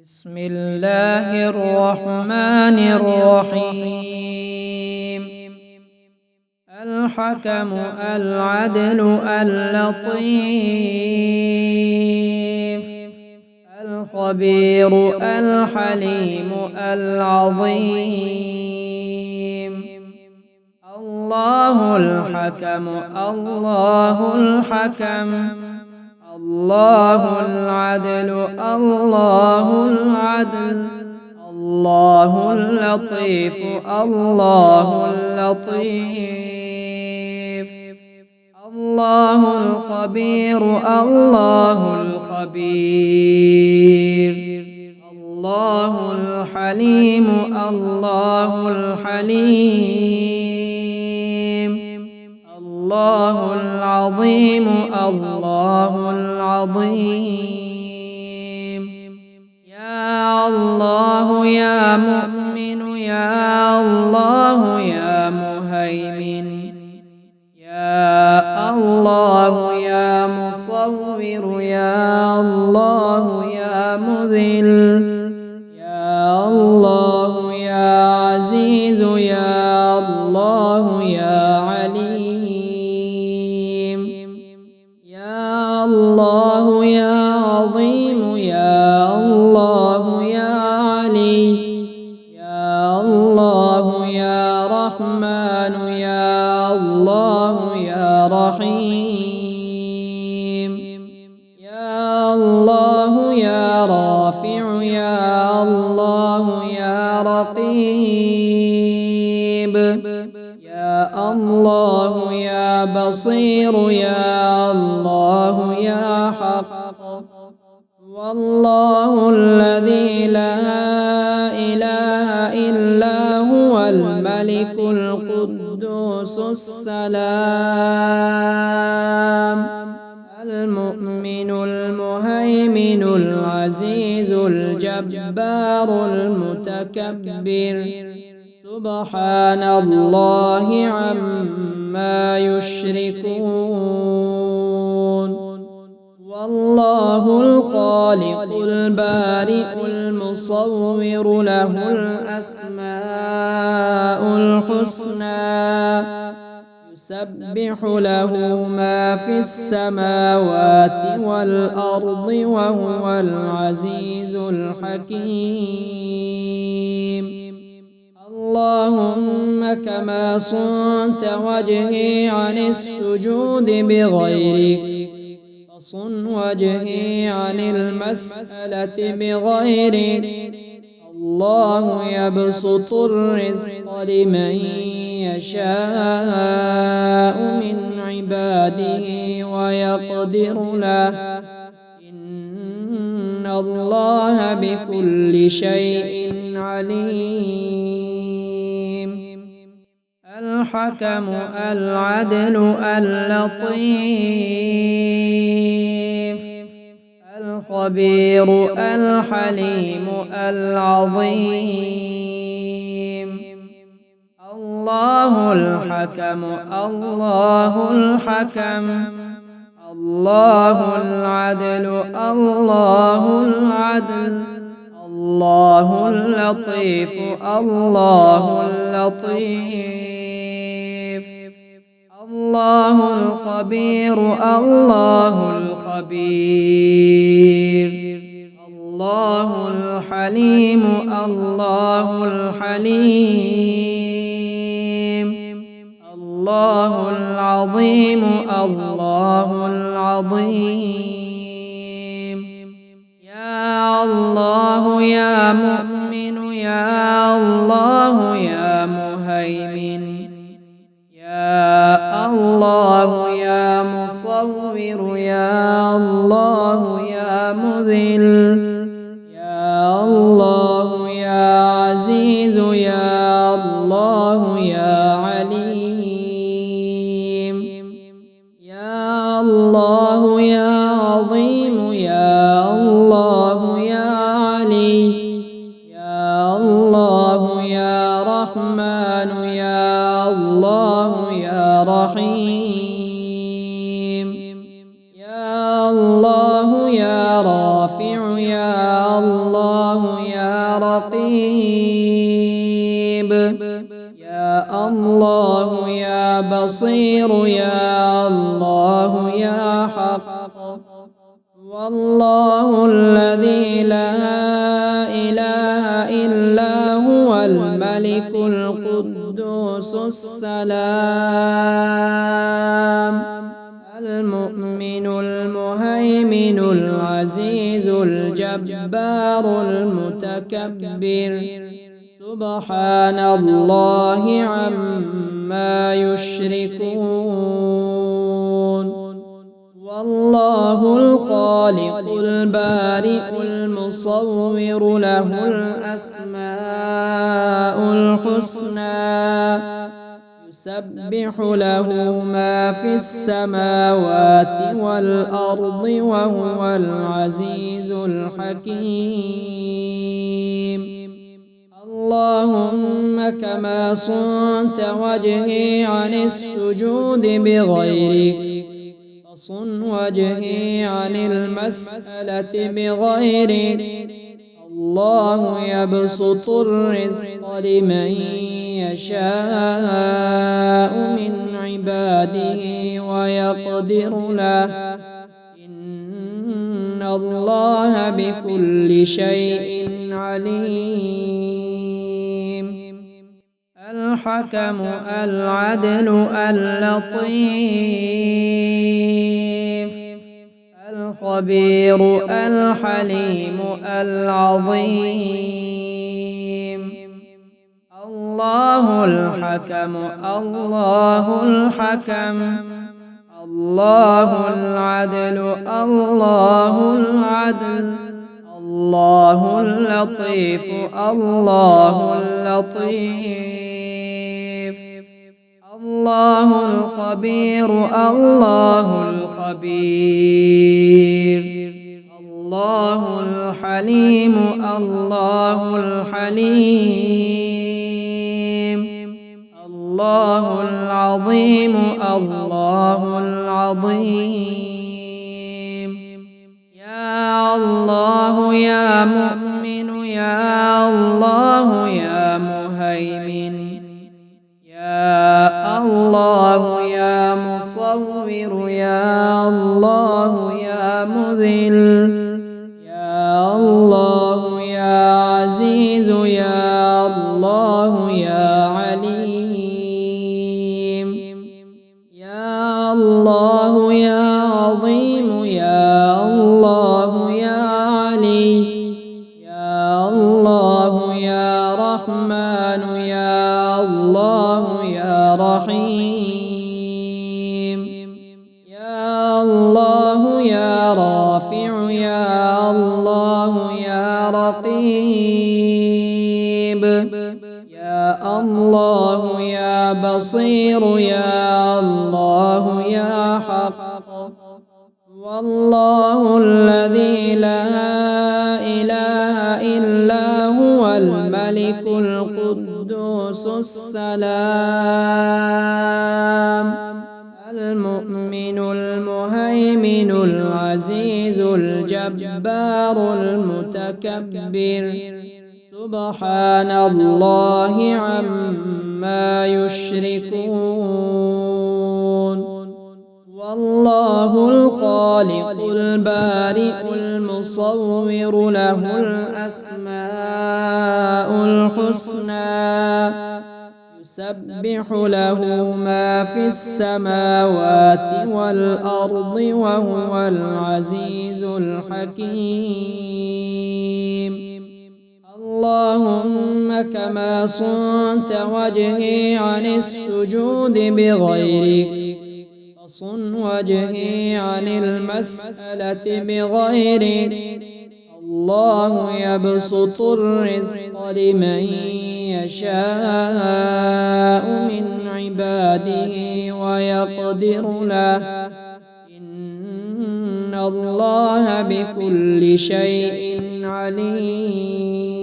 بسم الله الرحمن الرحيم. الحكم العدل اللطيف الخبير الحليم العظيم. الله الحكم الله الحكم الله العدل الله العدل الله اللطيف الله اللطيف الله الخبير الله الخبير الله الحليم الله الحليم الله العظيم الله العظيم. يا الله يا مؤمن يا الله يا مهيمن يا الله يا مصور يا الله يا مذل يا الله يا عزيز يا الله يا عليم يا الله يا عظيم يا الله يا علي يا الله يا رحمن يا الله يا رحيم يا الله يا رافع يا الله يا رقيب يا الله يا بصير يا الله يا حق والله الذي لا إله إلا هو الملك القدوس السلام المؤمن المهيمن العزيز الجبار المتكبر سبحان الله عما يشركون. والله الخالق البارئ المصور له الأسماء الحسنى يسبح له ما في السماوات والأرض وهو العزيز الحكيم. اللهم كما صنت وجهي عن السجود بغيرك فصن وجهي عن المسألة بغيرك. الله يبسط الرزق لمن يشاء من عباده ويقدر له إن الله بكل شيء عليم. الحكم العدل اللطيف الخبير الحليم العظيم. الله الحكم الله الحكم الله العدل الله العدل الله اللطيف الله اللطيف الله الخبير الله الخبير الله الحليم الله الحليم الله العظيم الله العظيم. يا الله يا مؤمن يا الله يا مهيمن يا الله يا مصور يا الله يا مذل يا الله يا عزيز يا الله يا عليم يا الله يا عظيم يا الله يا علي الله يا رقيب، يا الله يا بصير، يا الله يا حق. والله الذي لا إله إلا هو الملك القدوس السلام المؤمن المهيمن العزيز الجبار المتكبر، سبحان الله عما يشركون. والله الخالق البارئ المصور له الأسماء الحسنى، يسبح له ما في السماوات والأرض وهو العزيز الحكيم. اللهم كما صنت وجهي عن السجود بغيرك فصن وجهي عن المسألة بغيرك. الله يبسط الرزق لمن يشاء من عباده ويقدر له، إن الله بكل شيء عليم. الحكم العدل اللطيف الخبير الحليم العظيم. الله الحكم الله الحكم، الله العدل الله العدل، الله اللطيف الله اللطيف، الله الخبير الله الخبير، الله الحليم الله الحليم، الله العظيم الله العظيم. يا الله يا مؤمن، يا الله يا مهيمن، يا الله يا مصور، يا الله يا مذل، يا الله يا عزيز، يا الله يا عليم، يا الله يا عظيم، يا الله يا علي، يا الله يا رحمن، يا الله يا رحيم، يا الله يا رافع، يا الله يا رقيب، يا الله يا بصير، يا الله يا حق. والله الذي لا إله إلا هو الملك القدوس السلام المؤمن المهيمن العزيز الجبار المتكبر، سبحان الله عما يشركون. والله الخالق البارئ المصور له الأسماء الحسنى، يسبح له ما في السماوات والأرض وهو العزيز الحكيم. اللهم كما صنت وجهي عن السجود بغيرك فصن وجهي عن المسألة بغيرك. الله يبسط الرزق لمن يشاء من عباده ويقدر له، إن الله بكل شيء عليم.